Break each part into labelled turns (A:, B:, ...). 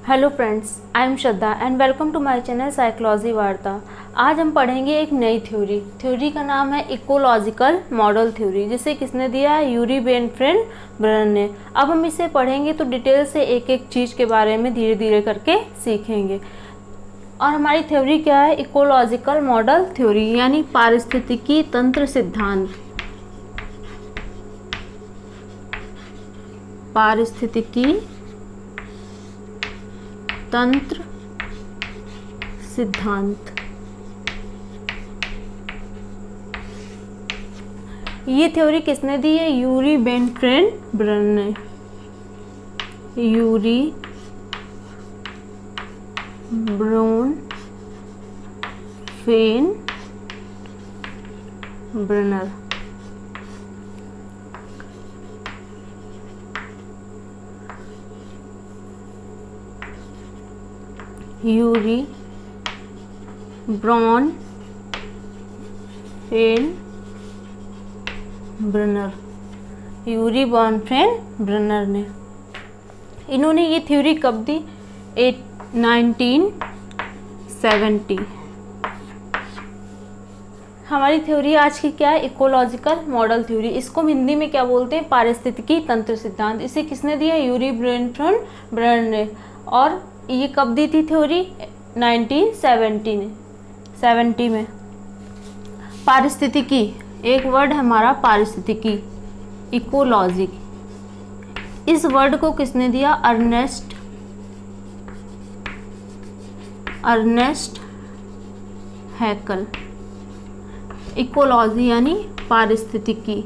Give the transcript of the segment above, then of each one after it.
A: Hello friends, I am Shraddha and welcome to my channel psychology वार्ता। आज हम पढ़ेंगे एक नई थ्योरी का नाम है इकोलॉजिकल मॉडल थ्योरी, जिसे किसने दिया है? यूरी बेनफ्रेंड ब्रनर ने। अब हम इसे पढ़ेंगे तो डिटेल से एक एक चीज़ के बारे में धीरे धीरे करके सीखेंगे। और हमारी थ्योरी क्या है? इकोलॉजिकल मॉडल थ्योरी यानी पारिस्थितिकी तंत्र सिद्धांत। पारिस्थितिकी तंत्र सिद्धांत। ये थ्योरी किसने दी है? यूरी बेनफ्रेंड ब्रनर ने। Yuri ब्रोनफेन Brunner. Yuri ब्रोनफेन Brunner. Yuri ब्रोनफेन Brunner ने। इन्होंने ये थ्योरी कब दी? 1970। हमारी थ्योरी आज की क्या है? Ecological model theory. इसको हम हिंदी में क्या बोलते हैं? पारिस्थितिकी तंत्र सिद्धांत। इसे किसने दिया? यूरी बेनफ्रेंड ब्रनर ने। और ये कब दी थी थ्योरी? 1970 में। पारिस्थितिकी, एक वर्ड है हमारा पारिस्थितिकी, इकोलॉजी। इस वर्ड को किसने दिया? अर्नेस्ट हैकल। इकोलॉजी यानी पारिस्थितिकी।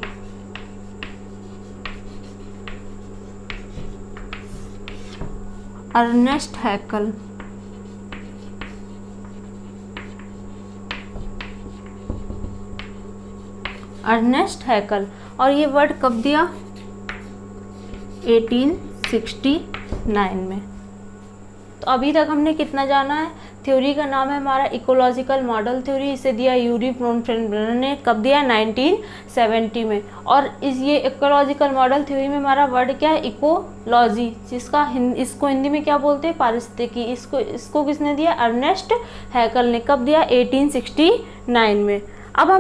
A: अर्नेस्ट हैकल। अर्नेस्ट हैकल। और ये वर्ड कब दिया? 1869 में। तो अभी तक हमने कितना जाना है? थ्योरी का नाम है हमारा इकोलॉजिकल मॉडल थ्योरी। इसे दिया यूरी बेनफ्रेंड ब्रनर ने। कब दिया? 1970 में। और ये इकोलॉजिकल मॉडल थ्योरी में हमारा वर्ड क्या है? इकोलॉजी, जिसका इसको हिंदी में क्या बोलते हैं? पारिस्थितिकी। इसको किसने दिया? अर्नेस्ट हैकल ने। कब दिया? 1869 में। अब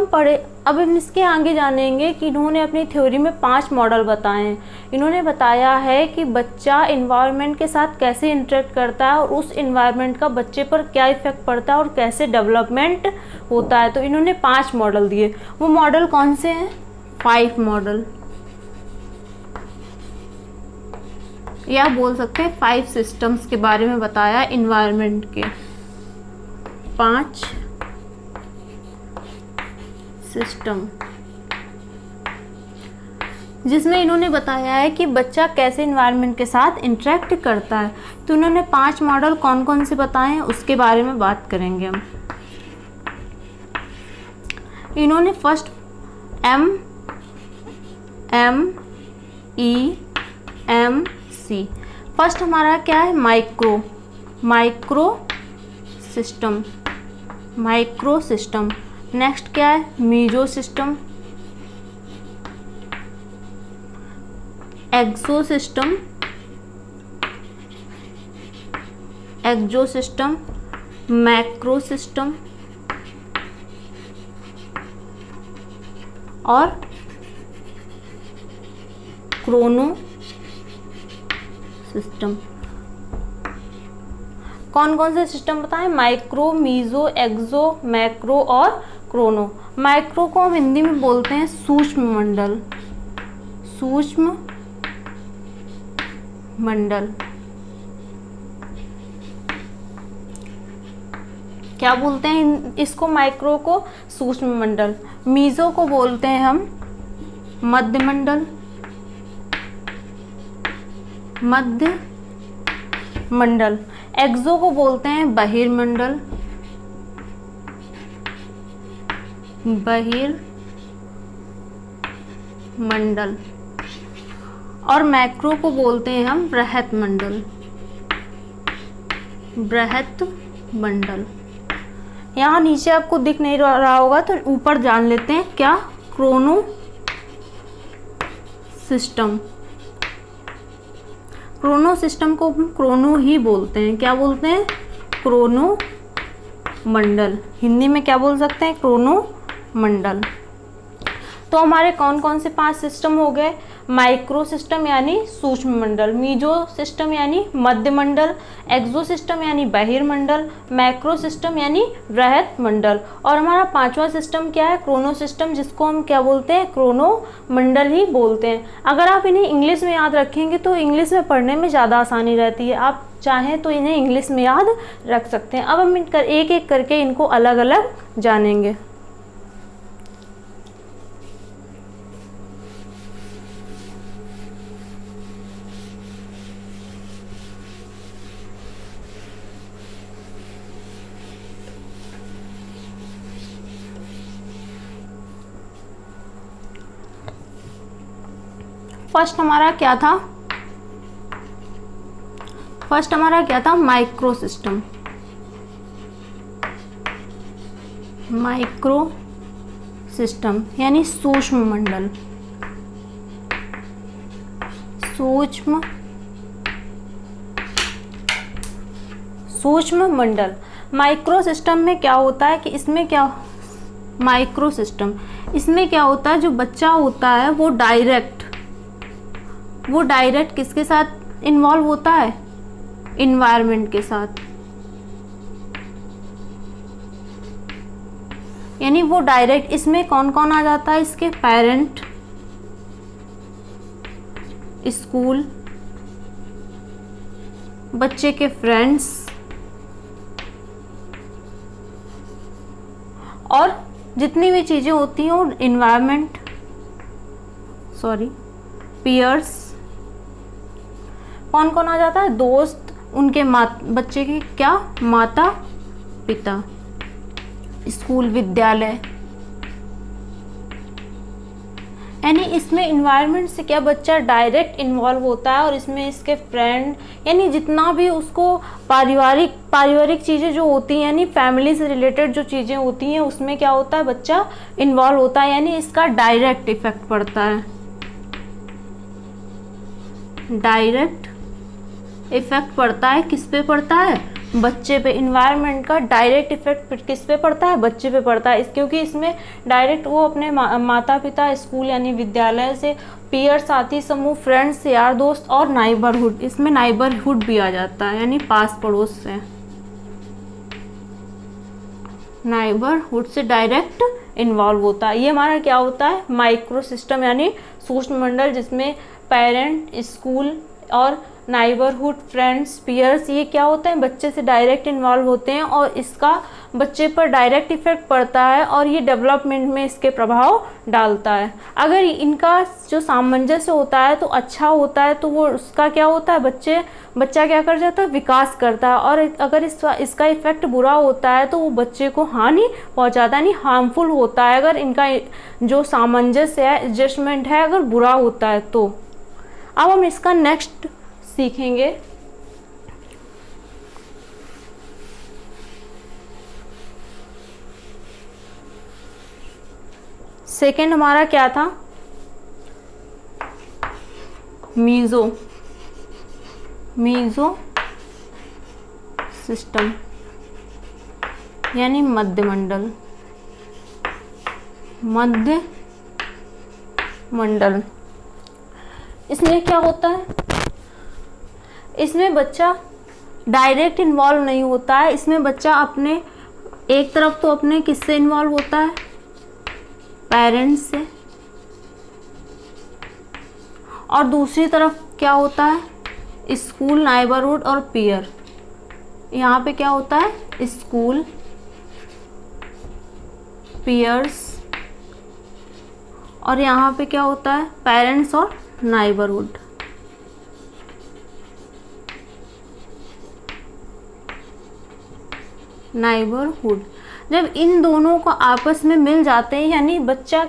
A: हम इसके आगे जानेंगे कि इन्होंने अपनी थ्योरी में 5 मॉडल बताए हैं। इन्होंने बताया है कि बच्चा इन्वायरमेंट के साथ कैसे इंटरेक्ट करता है और उस इन्वायरमेंट का बच्चे पर क्या इफेक्ट पड़ता है और कैसे डेवलपमेंट होता है। तो इन्होंने 5 मॉडल दिए। वो मॉडल कौन से हैं? 5 मॉडल, या बोल सकते हैं 5 सिस्टम्स के बारे में बताया इन्वायरमेंट के। 5 सिस्टम, जिसमें इन्होंने बताया है कि बच्चा कैसे इन्वायरमेंट के साथ इंटरेक्ट करता है। तो इन्होंने 5 मॉडल कौन कौन से बताए हैं उसके बारे में बात करेंगे हम। इन्होंने फर्स्ट MEMC। फर्स्ट हमारा क्या है? Micro system. नेक्स्ट क्या है? मीजो सिस्टम, एक्सो सिस्टम, मैक्रो सिस्टम और क्रोनो सिस्टम। कौन कौन से सिस्टम बताएं? माइक्रो, मीजो, एक्सो, मैक्रो और क्रोनो। माइक्रो को हम हिंदी में बोलते हैं सूक्ष्म मंडल। क्या बोलते हैं इसको? माइक्रो को सूक्ष्म मंडल। मीजो को बोलते हैं हम मध्य मंडल। एक्सो को बोलते हैं बहिर्मंडल। और मैक्रो को बोलते हैं हम बृहत मंडल। यहाँ नीचे आपको दिख नहीं रहा होगा तो ऊपर जान लेते हैं क्या? Chrono system. क्रोनो सिस्टम को हम क्रोनो ही बोलते हैं। क्या बोलते हैं? क्रोनो मंडल। हिंदी में क्या बोल सकते हैं? क्रोनो मंडल। तो हमारे कौन कौन से 5 सिस्टम हो गए? माइक्रो सिस्टम यानी सूक्ष्म मंडल, मीजो सिस्टम यानी मध्य मंडल, एक्सो सिस्टम यानी बहिर्मंडल, मैक्रो सिस्टम यानी वृहत मंडल, और हमारा 5वां सिस्टम क्या है? क्रोनो सिस्टम, जिसको हम क्या बोलते हैं? क्रोनो मंडल ही बोलते हैं। अगर आप इन्हें इंग्लिश में याद रखेंगे तो इंग्लिश में पढ़ने में ज़्यादा आसानी रहती है। आप चाहें तो इन्हें इंग्लिश में याद रख सकते हैं। अब हम एक एक करके इनको अलग अलग जानेंगे। फर्स्ट हमारा क्या था? Micro system. माइक्रो सिस्टम यानी सूक्ष्म मंडल। सूक्ष्म मंडल। माइक्रो सिस्टम में क्या होता है कि इसमें क्या होता है, जो बच्चा होता है वो डायरेक्ट किसके साथ इन्वॉल्व होता है? इन्वायरमेंट के साथ। यानी वो डायरेक्ट, इसमें कौन कौन आ जाता है? इसके पेरेंट, स्कूल, बच्चे के फ्रेंड्स, और जितनी भी चीजें होती हैं वो इन्वायरमेंट, पीयर्स। कौन कौन आ जाता है? दोस्त, उनके बच्चे के क्या? माता पिता, स्कूल, विद्यालय। यानी इसमें इन्वायरमेंट से क्या बच्चा डायरेक्ट इन्वॉल्व होता है, और इसमें इसके फ्रेंड, यानी जितना भी उसको पारिवारिक चीज़ें जो होती हैं, यानी फैमिली से रिलेटेड जो चीज़ें होती हैं, उसमें क्या होता है? बच्चा इन्वॉल्व होता है। यानी इसका डायरेक्ट इफेक्ट पड़ता है। डायरेक्ट इफेक्ट पड़ता है, किस पे पड़ता है? बच्चे पे। इन्वायरमेंट का डायरेक्ट इफेक्ट किस पे पड़ता है? बच्चे पे पड़ता है। क्योंकि इसमें डायरेक्ट वो अपने माता पिता, स्कूल यानी विद्यालय से, पीयर साथी समूह, फ्रेंड्स, यार दोस्त, और नाइबरहुड। इसमें नाइबरहुड भी आ जाता है, यानी पास पड़ोस से। नाइबरहुड से डायरेक्ट इन्वॉल्व होता है। ये हमारा क्या होता है? माइक्रो सिस्टम यानी सूक्ष्म मंडल, जिसमें पेरेंट, स्कूल और नाइबरहुड, फ्रेंड्स, पीयर्स, ये क्या होते हैं? बच्चे से डायरेक्ट इन्वॉल्व होते हैं, और इसका बच्चे पर डायरेक्ट इफेक्ट पड़ता है, और ये डेवलपमेंट में इसके प्रभाव डालता है। अगर इनका जो सामंजस्य होता है तो अच्छा होता है, तो वो उसका क्या होता है? बच्चा क्या कर जाता है? विकास करता है। और अगर इसका इफेक्ट बुरा होता है तो वो बच्चे को हानि पहुंचाता है, यानी हार्मफुल होता है, अगर इनका जो सामंजस्य है, एडजस्टमेंट है, अगर बुरा होता है तो। अब हम इसका नेक्स्ट सीखेंगे। सेकेंड हमारा क्या था? मीजो सिस्टम यानी मध्य मंडल। इसमें क्या होता है? इसमें बच्चा डायरेक्ट इन्वॉल्व नहीं होता है। इसमें बच्चा अपने एक तरफ तो अपने किससे इन्वॉल्व होता है? पेरेंट्स से, और दूसरी तरफ क्या होता है? स्कूल, नाइबरहुड और पीयर। यहाँ पे क्या होता है? स्कूल, पीयर्स, और यहाँ पे क्या होता है? पेरेंट्स और नाइबरहुड। जब इन दोनों को आपस में मिल जाते हैं, यानी बच्चा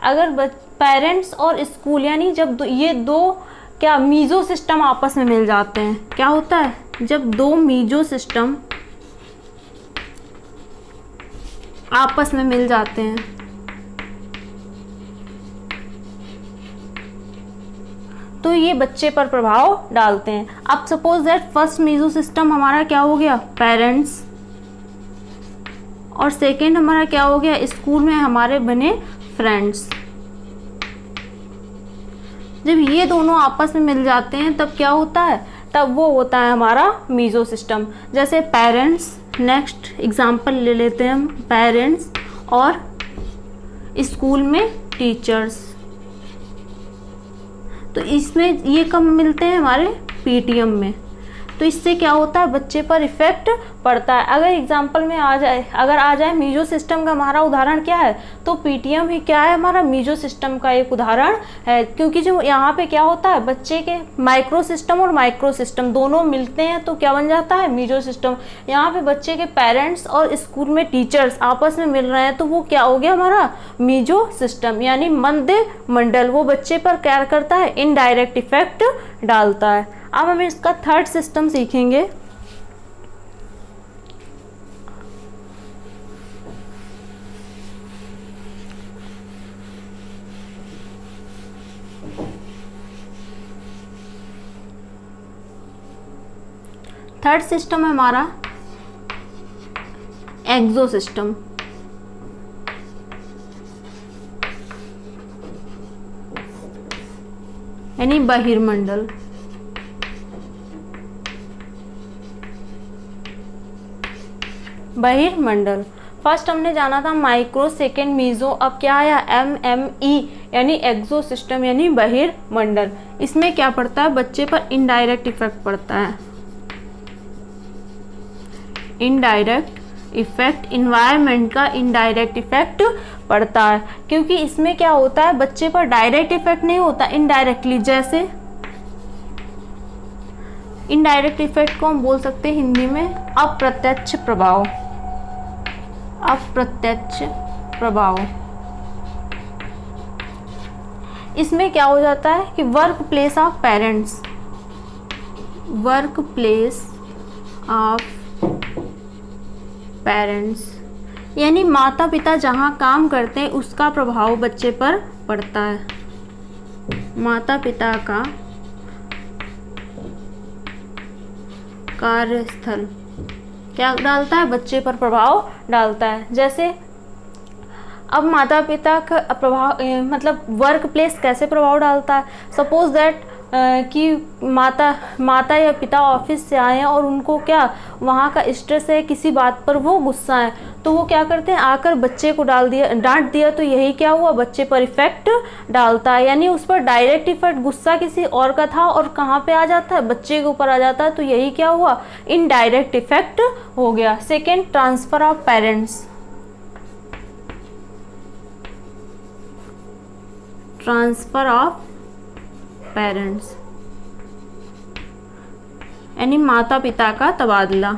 A: अगर पेरेंट्स और स्कूल, यानी जब ये दो क्या मीजो सिस्टम आपस में मिल जाते हैं, क्या होता है? जब दो मीजो सिस्टम आपस में मिल जाते हैं तो ये बच्चे पर प्रभाव डालते हैं। अब suppose that first mesosystem हमारा क्या हो गया, पेरेंट्स, और सेकेंड हमारा क्या हो गया, स्कूल में हमारे बने फ्रेंड्स। जब ये दोनों आपस में मिल जाते हैं तब क्या होता है, तब वो होता है हमारा मीजो सिस्टम। जैसे पेरेंट्स, नेक्स्ट एग्जांपल ले लेते हैं हम, पेरेंट्स और स्कूल में टीचर्स। तो इसमें ये कब मिलते हैं, हमारे पीटीएम में। तो इससे क्या होता है, बच्चे पर इफेक्ट पड़ता है। अगर एग्जांपल में आ जाए मीजो सिस्टम का हमारा उदाहरण क्या है, तो पीटीएम ही क्या है, हमारा मीजो सिस्टम का एक उदाहरण है। क्योंकि जो यहाँ पे क्या होता है, बच्चे के माइक्रो सिस्टम और माइक्रो सिस्टम दोनों मिलते हैं तो क्या बन जाता है, मीजो सिस्टम। यहाँ पे बच्चे के पेरेंट्स और स्कूल में टीचर्स आपस में मिल रहे हैं तो वो क्या हो गया, हमारा मीजो सिस्टम, यानी मध्य मंडल। वो बच्चे पर क्या करता है, इनडायरेक्ट इफेक्ट डालता है। अब हम इसका थर्ड सिस्टम सीखेंगे। थर्ड सिस्टम है हमारा एक्सो सिस्टम। यानी बहिर्मंडल। बहिर्मंडल फर्स्ट हमने जाना था माइक्रो, सेकेंड मीजो, अब क्या आया MME यानी एक्सो सिस्टम यानी बहिर्मंडल। इसमें क्या पड़ता है, बच्चे पर इनडायरेक्ट इफेक्ट पड़ता है। इनडायरेक्ट इफेक्ट, इन्वायरमेंट का इनडायरेक्ट इफेक्ट पड़ता है। क्योंकि इसमें क्या होता है, बच्चे पर डायरेक्ट इफेक्ट नहीं होता, इनडायरेक्टली। जैसे इनडायरेक्ट इफेक्ट को हम बोल सकते हैं हिंदी में अप्रत्यक्ष प्रभाव। अप्रत्यक्ष प्रभाव। इसमें क्या हो जाता है कि work place of parents, work place of parents यानी माता पिता जहाँ काम करते हैं उसका प्रभाव बच्चे पर पड़ता है। माता पिता का कार्यस्थल क्या डालता है, बच्चे पर प्रभाव डालता है। जैसे अब माता पिता का प्रभाव मतलब वर्क प्लेस कैसे प्रभाव डालता है, सपोज दैट कि माता या पिता ऑफिस से आए हैं और उनको क्या वहाँ का स्ट्रेस है, किसी बात पर वो गुस्सा है, तो वो क्या करते हैं, आकर बच्चे को डांट दिया, तो यही क्या हुआ, बच्चे पर इफेक्ट डालता है। यानी उस पर डायरेक्ट इफेक्ट गुस्सा किसी और का था और कहाँ पे आ जाता है, बच्चे के ऊपर आ जाता है, तो यही क्या हुआ, इनडायरेक्ट इफेक्ट हो गया। Second, transfer of parents. Transfer of parents यानी माता पिता का तबादला।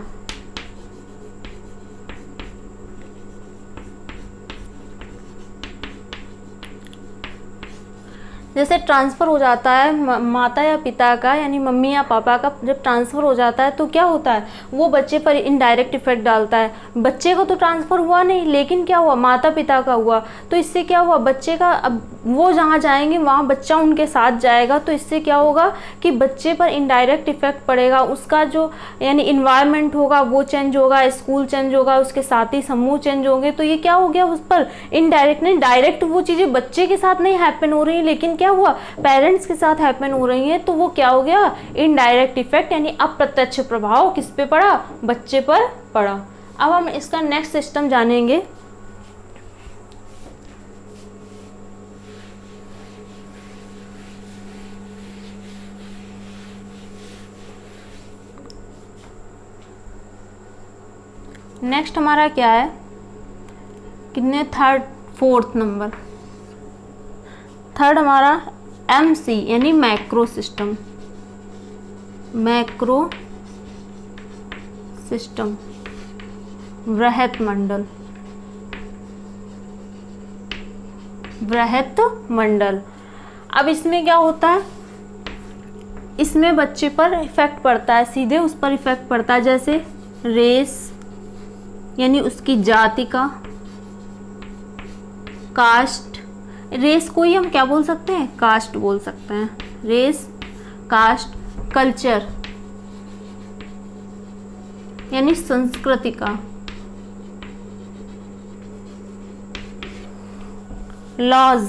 A: जैसे ट्रांसफ़र हो जाता है माता या पिता का यानी मम्मी या पापा का, जब ट्रांसफ़र हो जाता है तो क्या होता है, वो बच्चे पर इनडायरेक्ट इफेक्ट डालता है। बच्चे को तो ट्रांसफ़र हुआ नहीं, लेकिन क्या हुआ, माता पिता का हुआ, तो इससे क्या हुआ, बच्चे का अब वो जहाँ जाएंगे वहाँ बच्चा उनके साथ जाएगा, तो इससे क्या होगा कि बच्चे पर इनडायरेक्ट इफेक्ट पड़ेगा। उसका जो यानी इन्वायरमेंट होगा वो चेंज होगा, स्कूल चेंज होगा, उसके साथी समूह चेंज होंगे, तो ये क्या हो गया, उस पर इनडायरेक्ट नहीं, डायरेक्ट वो चीज़ें बच्चे के साथ नहीं हैपन हो रही, लेकिन क्या हुआ, पेरेंट्स के साथ हैपन हो रही हैं, तो वो क्या हो गया, इनडायरेक्ट इफेक्ट यानी अप्रत्यक्ष प्रभाव किस पे पड़ा, बच्चे पर पड़ा। अब हम इसका नेक्स्ट सिस्टम जानेंगे। नेक्स्ट हमारा क्या है, कितने, फोर्थ नंबर, थर्ड हमारा MC यानी मैक्रो सिस्टम। मैक्रो सिस्टम, वृहत मंडल। वृहत मंडल, अब इसमें क्या होता है, इसमें बच्चे पर इफेक्ट पड़ता है, सीधे उस पर इफेक्ट पड़ता है। जैसे रेस यानी उसकी जाति का, कास्ट, रेस को ही हम क्या बोल सकते हैं, कास्ट बोल सकते हैं, रेस कास्ट, कल्चर यानी संस्कृति का, लॉज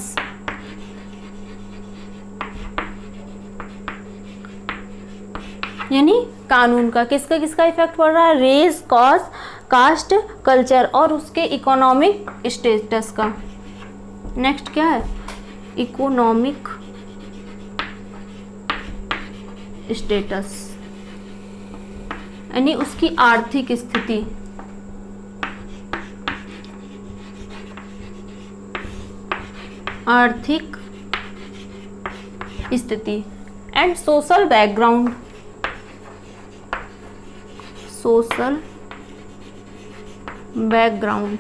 A: यानी कानून का। किसका किसका इफेक्ट पड़ रहा है? रेस, कॉज, कास्ट, कल्चर और उसके इकोनॉमिक स्टेटस का। नेक्स्ट क्या है? इकोनॉमिक स्टेटस यानी उसकी आर्थिक स्थिति। आर्थिक स्थिति and social background. Social background.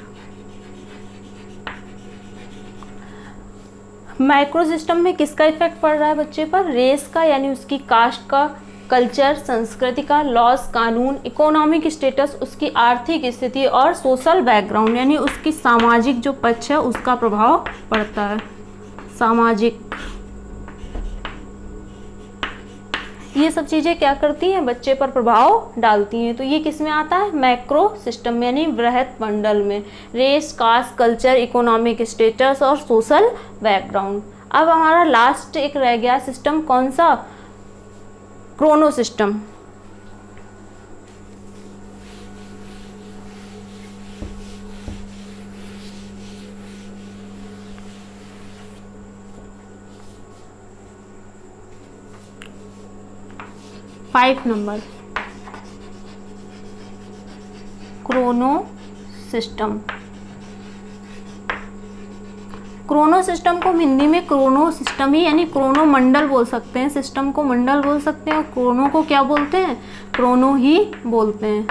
A: Micro system में किसका इफेक्ट पड़ रहा है बच्चे पर? रेस का यानी उसकी कास्ट का, कल्चर संस्कृति का, लॉज कानून, इकोनॉमिक स्टेटस उसकी आर्थिक स्थिति और सोशल बैकग्राउंड यानी उसकी सामाजिक जो पक्ष है उसका प्रभाव पड़ता है। सामाजिक, ये सब चीज़ें क्या करती हैं? बच्चे पर प्रभाव डालती हैं। तो ये किस में आता है? मैक्रो सिस्टम यानी बृहत मंडल में। Race, caste, culture, economic status और सोशल बैकग्राउंड। अब हमारा लास्ट एक रह गया सिस्टम, कौन सा? Chronosystem. Five number, chronosystem. Chronosystem को हिंदी में क्रोनो सिस्टम ही यानी क्रोनो मंडल बोल सकते हैं। सिस्टम को मंडल बोल सकते हैं और क्रोनो को क्या बोलते हैं? क्रोनो ही बोलते हैं।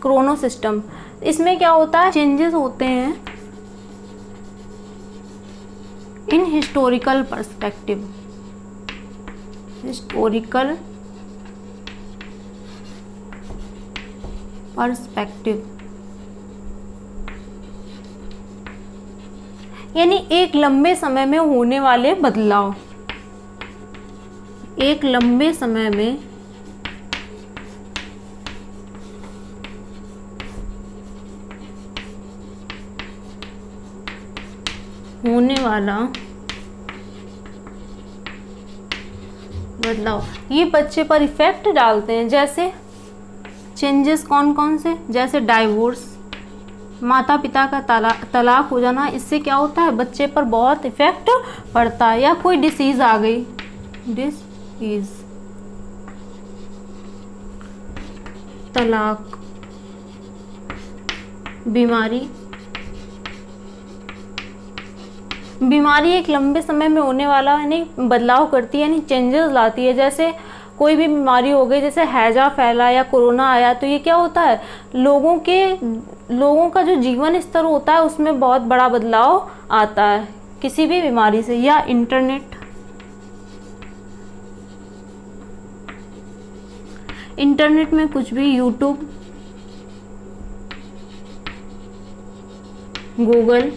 A: क्रोनो सिस्टम, इसमें क्या होता है? चेंजेस होते हैं इन हिस्टोरिकल पर्सपेक्टिव। हिस्टोरिकल पर्सपेक्टिव यानी एक लंबे समय में होने वाले बदलाव। एक लंबे समय में होने वाला बदलाव, ये बच्चे पर इफेक्ट डालते हैं। जैसे चेंजेस कौन कौन से? जैसे डाइवोर्स, माता पिता का तलाक हो जाना, इससे क्या होता है? बच्चे पर बहुत इफेक्ट पड़ता है। या कोई डिसीज आ गई, डिसीज, तलाक, बीमारी। बीमारी एक लंबे समय में होने वाला यानी बदलाव करती है यानी चेंजेस लाती है। जैसे कोई भी बीमारी हो गई, जैसे हैजा फैला या कोरोना आया, तो ये क्या होता है? लोगों का जो जीवन स्तर होता है उसमें बहुत बड़ा बदलाव आता है किसी भी बीमारी से। या इंटरनेट, इंटरनेट में कुछ भी, यूट्यूब, गूगल,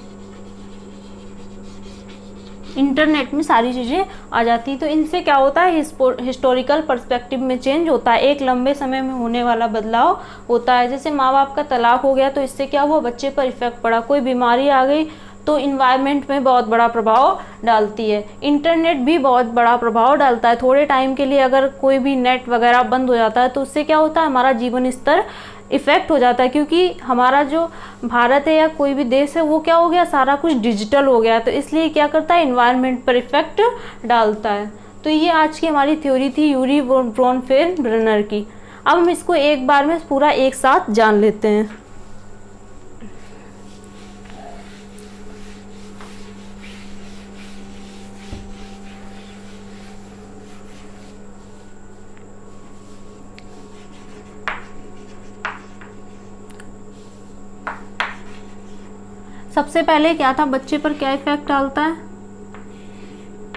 A: इंटरनेट में सारी चीज़ें आ जाती। तो इनसे क्या होता है? हिस्टोरिकल पर्सपेक्टिव में चेंज होता है। एक लंबे समय में होने वाला बदलाव होता है। जैसे माँ बाप का तलाक हो गया तो इससे क्या हुआ? बच्चे पर इफेक्ट पड़ा। कोई बीमारी आ गई तो इन्वायरमेंट में बहुत बड़ा प्रभाव डालती है। इंटरनेट भी बहुत बड़ा प्रभाव डालता है। थोड़े टाइम के लिए अगर कोई भी नेट वगैरह बंद हो जाता है तो उससे क्या होता है? हमारा जीवन स्तर इफ़ेक्ट हो जाता है, क्योंकि हमारा जो भारत है या कोई भी देश है वो क्या हो गया? सारा कुछ डिजिटल हो गया। तो इसलिए क्या करता है? इन्वायरमेंट पर इफेक्ट डालता है। तो ये आज की हमारी थ्योरी थी यूरी ब्रोनफेल्ड-ब्रेनर की। अब हम इसको एक बार में पूरा एक साथ जान लेते हैं। सबसे पहले क्या था? बच्चे पर क्या इफेक्ट डालता है?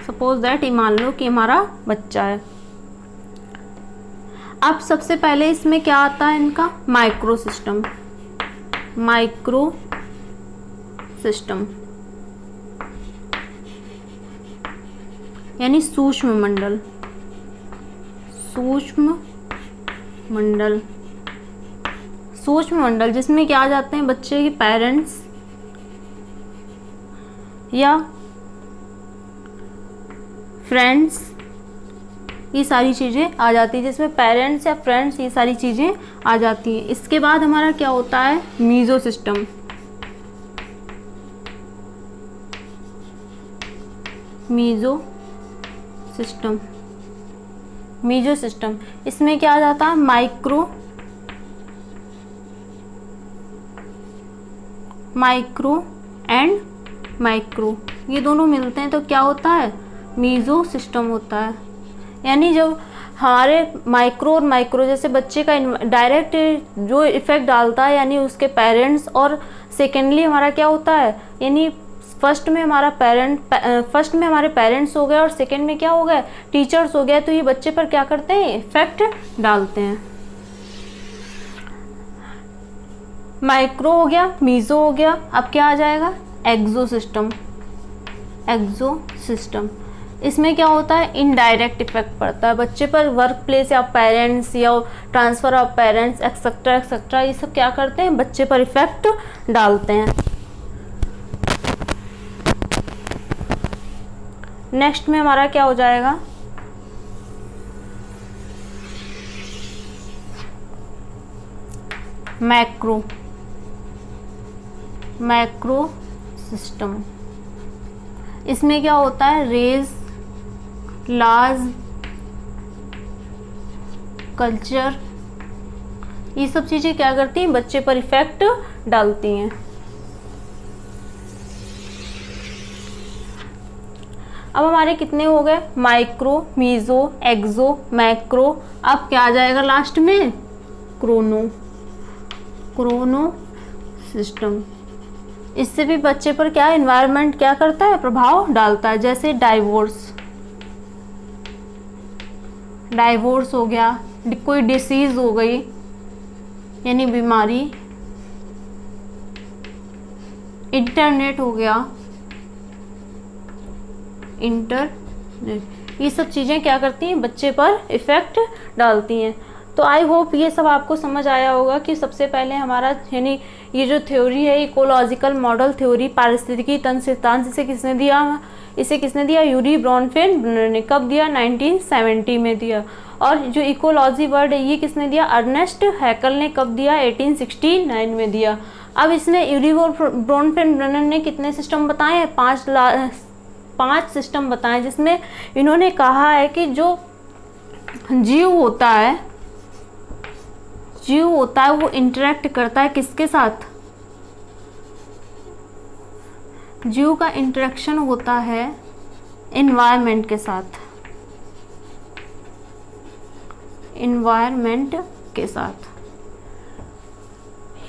A: सपोज दैट, मान लो कि हमारा बच्चा है। अब सबसे पहले इसमें क्या आता है? इनका माइक्रो सिस्टम। माइक्रो सिस्टम यानी सूक्ष्म मंडल। सूक्ष्म मंडल। सूक्ष्म मंडल जिसमें क्या आ जाते हैं बच्चे के पेरेंट्स या फ्रेंड्स, ये सारी चीज़ें आ जाती है, जिसमें पेरेंट्स या फ्रेंड्स ये सारी चीज़ें आ जाती हैं। इसके बाद हमारा क्या होता है mesosystem. Mesosystem, mesosystem इसमें क्या आ जाता है माइक्रो एंड माइक्रो, ये दोनों मिलते हैं तो क्या होता है मीजो सिस्टम होता है। यानी जब हमारे माइक्रो और माइक्रो जैसे बच्चे का डायरेक्ट जो इफेक्ट डालता है यानी उसके पेरेंट्स, और सेकेंडली हमारा क्या होता है यानी फर्स्ट में हमारे पेरेंट्स हो गए और सेकेंड में क्या हो गया टीचर्स हो गया, तो ये बच्चे पर क्या करते हैं इफेक्ट डालते हैं। माइक्रो हो गया, मीजो हो गया, अब क्या आ जाएगा एक्सो सिस्टम। एक्सो सिस्टम इसमें क्या होता है इनडायरेक्ट इफेक्ट पड़ता है बच्चे पर, वर्क प्लेस या पेरेंट्स या transfer of parents etcetera etcetera, ये सब क्या करते हैं बच्चे पर इफेक्ट डालते हैं। नेक्स्ट में हमारा क्या हो जाएगा मैक्रो सिस्टम। इसमें क्या होता है रेज, लाज, कल्चर, ये सब चीज़ें क्या करती हैं बच्चे पर इफेक्ट डालती हैं। अब हमारे कितने हो गए माइक्रो, मीजो, एक्सो, मैक्रो, अब क्या आ जाएगा लास्ट में क्रोनो सिस्टम। इससे भी बच्चे पर क्या एनवायरनमेंट क्या करता है प्रभाव डालता है, जैसे डाइवोर्स हो गया, कोई डिसीज हो गई यानी बीमारी, इंटरनेट हो गया, ये सब चीज़ें क्या करती हैं बच्चे पर इफ़ेक्ट डालती हैं। तो आई होप ये सब आपको समझ आया होगा कि सबसे पहले हमारा यानी ये जो थ्योरी है इकोलॉजिकल मॉडल थ्योरी पारिस्थितिकी तंत्र सिद्धांत, इसे किसने दिया यूरी ब्रॉनफेन ने। कब दिया 1970 में दिया। और जो इकोलॉजी वर्ड है ये किसने दिया अर्नेस्ट हैकल ने। कब दिया 1869 में दिया। अब इसने यूरी ब्रॉनफेन ने कितने सिस्टम बताए हैं 5 सिस्टम बताए, जिसमें इन्होंने कहा है कि जो जीव होता है वो इंटरेक्ट करता है किसके साथ, जीव का इंटरेक्शन होता है एनवायरनमेंट के साथ।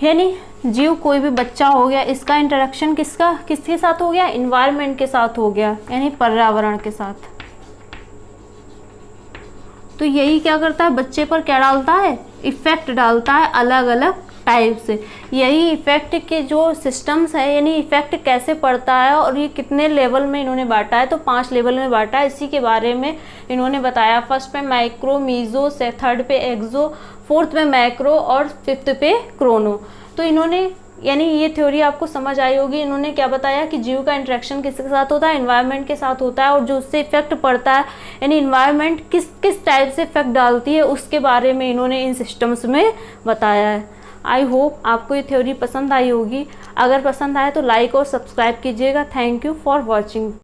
A: यानी जीव कोई भी बच्चा हो गया इसका इंटरेक्शन किसके साथ हो गया एनवायरनमेंट के साथ हो गया यानी पर्यावरण के साथ। तो यही क्या करता है बच्चे पर क्या डालता है इफेक्ट डालता है अलग अलग टाइप से। यही इफेक्ट के जो सिस्टम्स है यानी इफेक्ट कैसे पड़ता है और ये कितने लेवल में इन्होंने बांटा है, तो 5 लेवल में बांटा है। इसी के बारे में इन्होंने बताया। फर्स्ट पे माइक्रो, मीजो, थर्ड पे एक्सो, फोर्थ पे मैक्रो और फिफ्थ पे क्रोनो। तो इन्होंने यानी ये थ्योरी आपको समझ आई होगी। इन्होंने क्या बताया कि जीव का इंटरेक्शन किसके साथ होता है एनवायरनमेंट के साथ होता है, और जो उससे इफेक्ट पड़ता है यानी एनवायरनमेंट किस टाइप से इफेक्ट डालती है उसके बारे में इन्होंने इन सिस्टम्स में बताया है। आई होप आपको ये थ्योरी पसंद आई होगी। अगर पसंद आए तो लाइक और सब्सक्राइब कीजिएगा। Thank you for watching.